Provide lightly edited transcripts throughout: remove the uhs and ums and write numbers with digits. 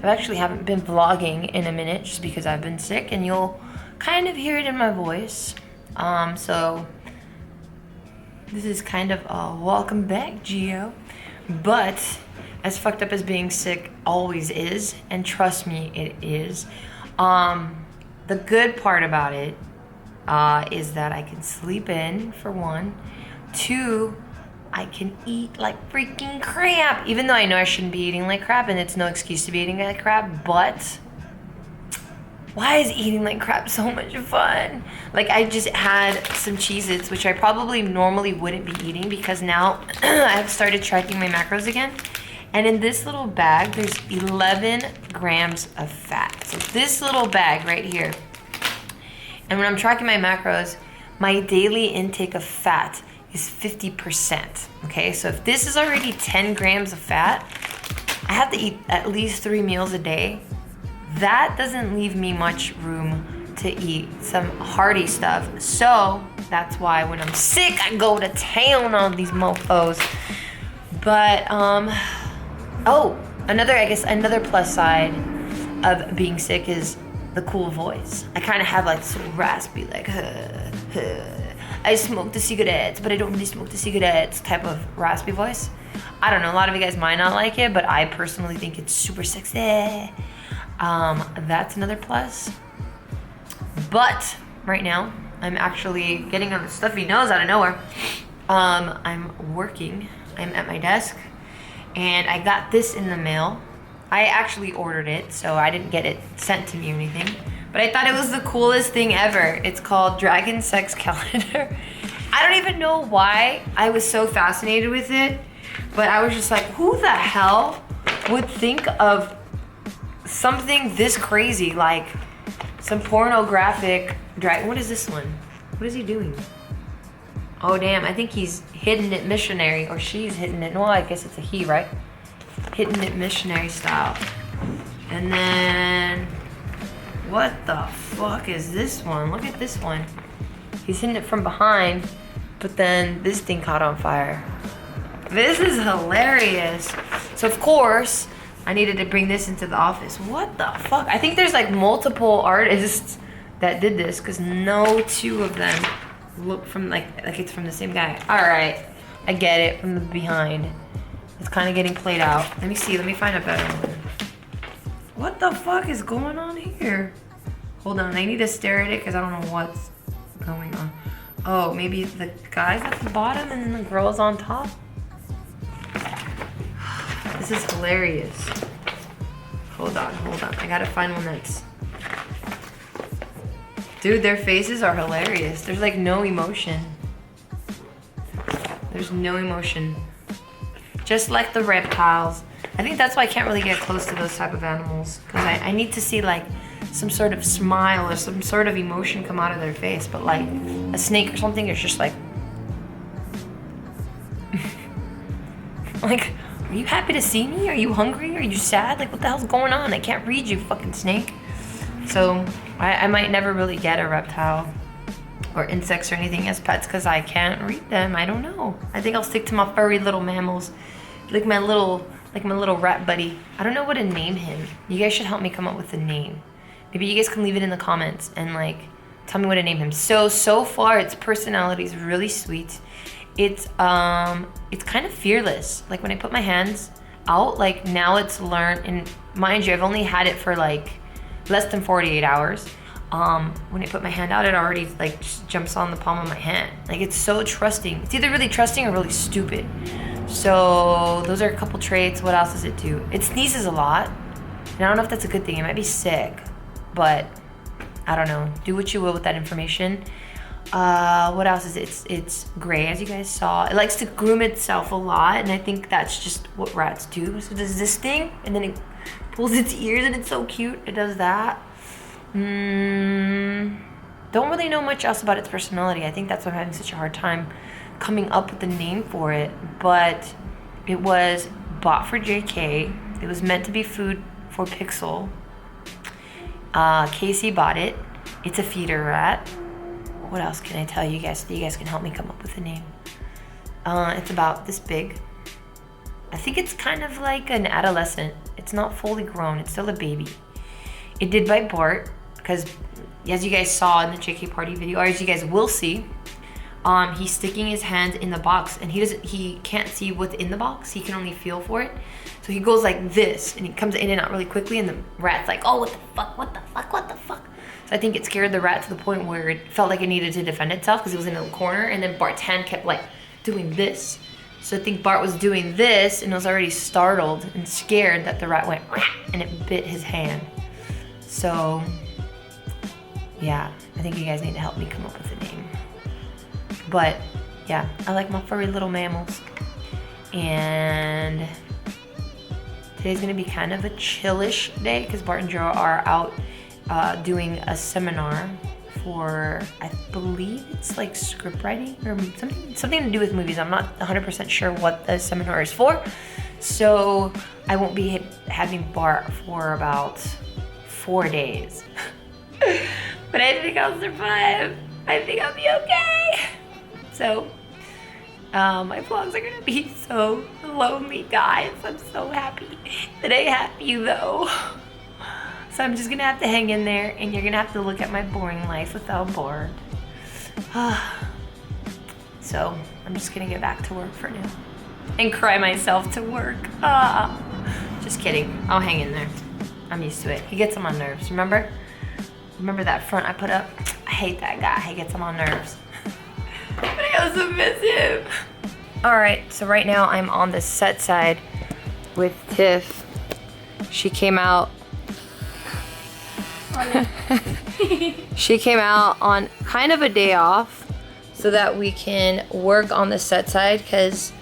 I actually haven't been vlogging in a minute just because I've been sick, and you'll kind of hear it in my voice. So this is kind of a welcome back, Gio. But as fucked up as being sick always is, and trust me, it is, the good part about it is that I can sleep in, for one. Two, I can eat like freaking crap, even though I know I shouldn't be eating like crap, and it's no excuse to be eating like crap, but why is eating like crap so much fun? Like, I just had some Cheez-Its, which I probably normally wouldn't be eating because now I've started tracking my macros again. And in this little bag, there's 11 grams of fat. So this little bag right here. And when I'm tracking my macros, my daily intake of fat is 50%, okay? So if this is already 10 grams of fat, I have to eat at least 3 meals a day. That doesn't leave me much room to eat some hearty stuff. So that's why when I'm sick, I go to town on these mofos. But, oh, another plus side of being sick is the cool voice. I kind of have like this little raspy, like, I smoke the cigarettes, but I don't really smoke the cigarettes type of raspy voice. I don't know, a lot of you guys might not like it, but I personally think it's super sexy. That's another plus. But right now, I'm actually getting on a stuffy nose out of nowhere. I'm working, I'm at my desk, and I got this in the mail. I actually ordered it, so I didn't get it sent to me or anything. But I thought it was the coolest thing ever. It's called Dragon Sex Calendar. I don't even know why I was so fascinated with it, but I was just like, who the hell would think of something this crazy, like some pornographic dragon? What is this one? What is he doing? Oh damn, I think he's hidden it missionary, or she's hidden it. No, I guess it's a he, right? Hidden it missionary style. And then, what the fuck is this one? Look at this one. He's hitting it from behind, but then this thing caught on fire. This is hilarious. So of course, I needed to bring this into the office. What the fuck? I think there's like multiple artists that did this, because no two of them look from like it's from the same guy. All right, I get it, from the behind. It's kind of getting played out. Let me see, let me find a better one. What the fuck is going on here? Hold on, I need to stare at it because I don't know what's going on. Oh, maybe the guy's at the bottom and the girl's on top? This is hilarious. Hold on, I gotta find one that's... Dude, their faces are hilarious. There's like no emotion. There's no emotion. Just like the reptiles. I think that's why I can't really get close to those type of animals, because I need to see like some sort of smile or some sort of emotion come out of their face. But like a snake or something is just like... like, are you happy to see me? Are you hungry? Are you sad? Like, what the hell's going on? I can't read you, fucking snake. So I might never really get a reptile or insects or anything as pets because I can't read them. I don't know. I think I'll stick to my furry little mammals, like my little rat buddy. I don't know what to name him. You guys should help me come up with a name. Maybe you guys can leave it in the comments and like tell me what to name him. So far its personality is really sweet. It's kind of fearless. Like when I put my hands out, like now it's learned, and mind you, I've only had it for like less than 48 hours. When I put my hand out, it already like just jumps on the palm of my hand. Like it's so trusting. It's either really trusting or really stupid. So those are a couple traits. What else does it do? It sneezes a lot. And I don't know if that's a good thing. It might be sick, but I don't know. Do what you will with that information. What else is it? It's gray, as you guys saw. It likes to groom itself a lot, and I think that's just what rats do. So does this thing, and then it pulls its ears, and it's so cute. It does that. Don't really know much else about its personality. I think that's why I'm having such a hard time coming up with the name for it. But it was bought for JK. It was meant to be food for Pixel. Casey bought it. It's a feeder rat. What else can I tell you guys so you guys can help me come up with a name? It's about this big. I think it's kind of like an adolescent. It's not fully grown. It's still a baby. It did bite Bart because, as you guys saw in the JK party video, or as you guys will see, he's sticking his hand in the box, and he can't see what's in the box. He can only feel for it. So he goes like this, and he comes in and out really quickly, and the rat's like, oh, what the fuck, what the fuck, what the fuck? So I think it scared the rat to the point where it felt like it needed to defend itself because it was in a corner, and then Bart's hand kept like doing this. So I think Bart was doing this and was already startled and scared that the rat went and it bit his hand. So yeah, I think you guys need to help me come up with a name. But yeah, I like my furry little mammals. And today's gonna be kind of a chillish day because Bart and Joe are out doing a seminar for, I believe it's like script writing or something to do with movies. I'm not 100% sure what the seminar is for. So I won't be having Bart for about 4 days. But I think I'll survive. I think I'll be okay. So my vlogs are gonna be so lonely, guys. I'm so happy that I have you though. So I'm just gonna have to hang in there, and you're gonna have to look at my boring life without Bart. So I'm just gonna get back to work for now and cry myself to work. Just kidding, I'll hang in there. I'm used to it. He gets on my nerves, remember? Remember that front I put up? I hate that guy, he gets on my nerves. But I also miss him. All right, so right now I'm on the set side with Tiff. She came out. She came out on kind of a day off so that we can work on the set side because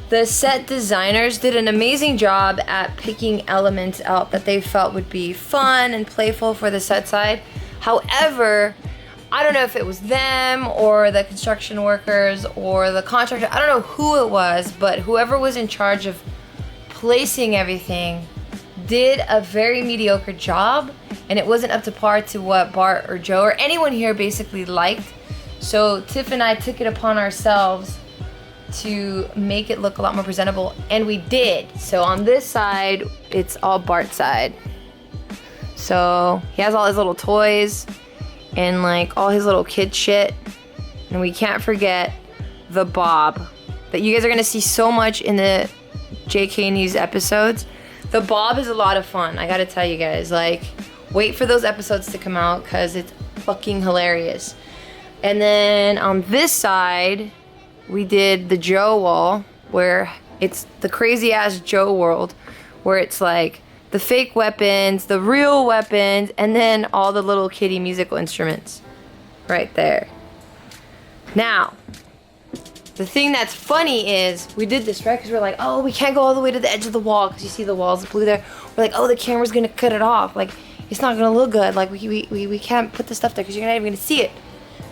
the set designers did an amazing job at picking elements out that they felt would be fun and playful for the set side. However, I don't know if it was them or the construction workers or the contractor. I don't know who it was, but whoever was in charge of placing everything did a very mediocre job, and it wasn't up to par to what Bart or Joe or anyone here basically liked. So Tiff and I took it upon ourselves to make it look a lot more presentable, and we did. So on this side, it's all Bart's side. So he has all his little toys and like all his little kid shit. And we can't forget the Bob that you guys are gonna see so much in the JK News episodes. The Bob is a lot of fun, I gotta tell you guys. Like, wait for those episodes to come out because it's fucking hilarious. And then on this side, we did the Joe wall where it's the crazy ass Joe world where it's like the fake weapons, the real weapons, and then all the little kitty musical instruments right there. Now, the thing that's funny is we did this, right? Because we're like, oh, we can't go all the way to the edge of the wall because you see the walls blue there. We're like, oh, the camera's gonna cut it off. Like, it's not gonna look good. Like, we can't put the stuff there because you're not even gonna see it.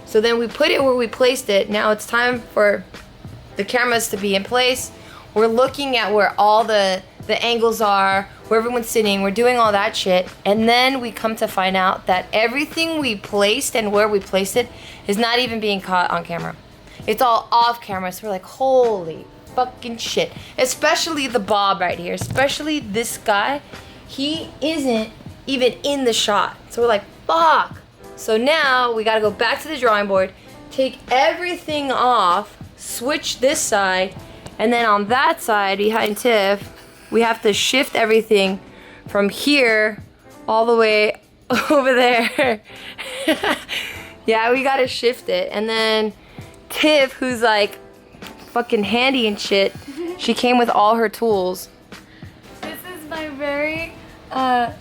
So then we put it where we placed it. Now it's time for the cameras to be in place. We're looking at where all the angles are, where everyone's sitting. We're doing all that shit. And then we come to find out that everything we placed and where we placed it is not even being caught on camera. It's all off camera, so we're like, holy fucking shit. Especially the Bob right here, especially this guy. He isn't even in the shot. So we're like, fuck. So now we gotta go back to the drawing board, take everything off, switch this side, and then on that side behind Tiff, we have to shift everything from here all the way over there. Yeah, we gotta shift it. And then Tiff, who's like fucking handy and shit, she came with all her tools. This is my very, I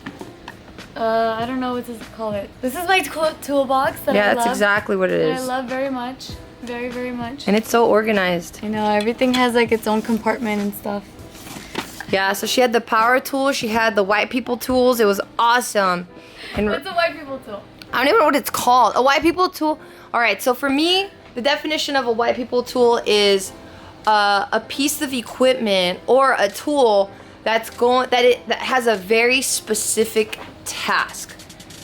don't know what to call it. This is my toolbox that I love. Yeah, that's exactly what it is. I love very much. Very, very much. And it's so organized. I know, everything has like its own compartment and stuff. Yeah, so she had the power tool, she had the white people tools. It was awesome. And what's a white people tool? I don't even know what it's called. A white people tool. All right, so for me, the definition of a white people tool is a piece of equipment or a tool that has a very specific task.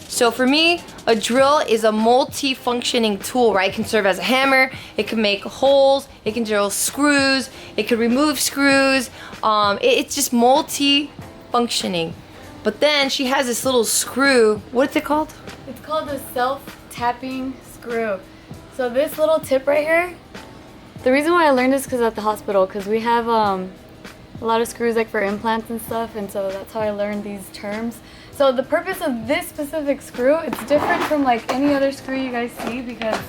So for me, a drill is a multi-functioning tool, right? It can serve as a hammer, it can make holes, it can drill screws, it can remove screws. It's just functioning. But then she has this little screw. What's it called? It's called the self-tapping screw. So this little tip right here, the reason why I learned this because at the hospital, because we have a lot of screws like for implants and stuff, and so that's how I learned these terms. So the purpose of this specific screw, it's different from like any other screw you guys see, because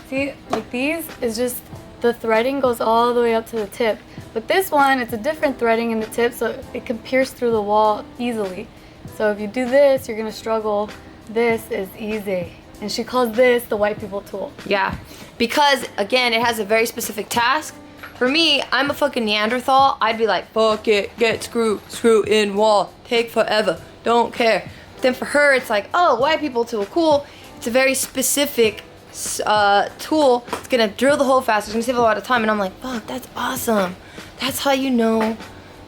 see, like these is just the threading goes all the way up to the tip. But this one, it's a different threading in the tip, so it can pierce through the wall easily. So if you do this, you're gonna struggle. This is easy. And she calls this the white people tool. Yeah, because again, it has a very specific task. For me, I'm a fucking Neanderthal. I'd be like, fuck it, get screw in wall, take forever, don't care. But then for her, it's like, oh, white people tool, cool. It's a very specific tool. It's gonna drill the hole faster. It's gonna save a lot of time. And I'm like, fuck, that's awesome. That's how you know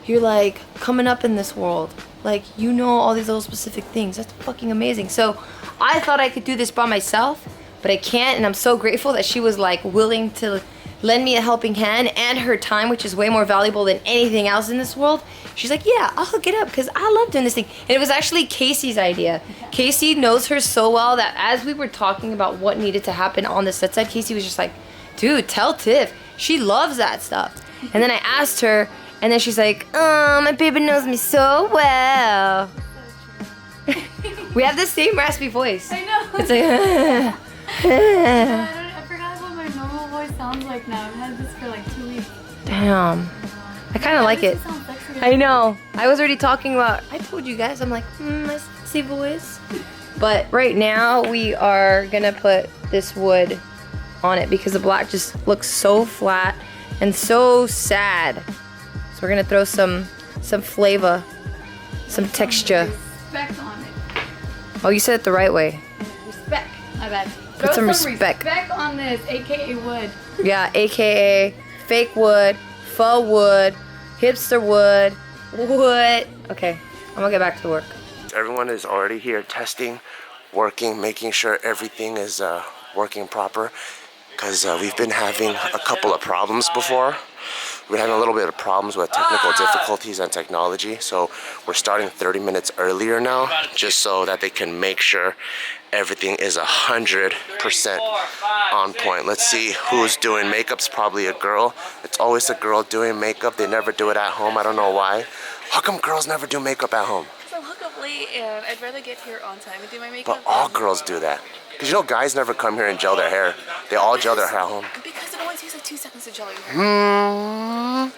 you're like coming up in this world. Like, you know all these little specific things. That's fucking amazing. So I thought I could do this by myself, but I can't. And I'm so grateful that she was like willing to lend me a helping hand and her time, which is way more valuable than anything else in this world. She's like, yeah, I'll hook it up because I love doing this thing. And it was actually Casey's idea. Casey knows her so well that as we were talking about what needed to happen on the set side, Casey was just like, dude, tell Tiff. She loves that stuff. And then I asked her, and then she's like, oh, my baby knows me so well. We have the same raspy voice. I know. It's like, I forgot what my normal voice sounds like now. I've had this for like 2 weeks. damn. I kind of like it. I know. I was already talking about, I told you guys, I'm like, my sexy voice. But right now, we are gonna put this wood on it because the black just looks so flat and so sad. So we're gonna throw some flavor, some texture. Respect on it. Oh, you said it the right way. Respect. My bad. Put Throw some respect. Respect on this, aka wood. Yeah, AKA fake wood, faux wood, hipster wood, wood. Okay, I'm gonna get back to the work. Everyone is already here testing, working, making sure everything is working proper. Because we've been having a couple of problems before. We're having a little bit of problems with technical difficulties and technology. So we're starting 30 minutes earlier now, just so that they can make sure everything is 100% on point. Let's see who's doing makeup's probably a girl. It's always a girl doing makeup. They never do it at home. I don't know why. How come girls never do makeup at home? So hook up late and I'd rather get here on time and do my makeup. But all girls do that. Because you know guys never come here and gel their hair. They all gel their hair at home. Because it only takes like 2 seconds to gel your hair.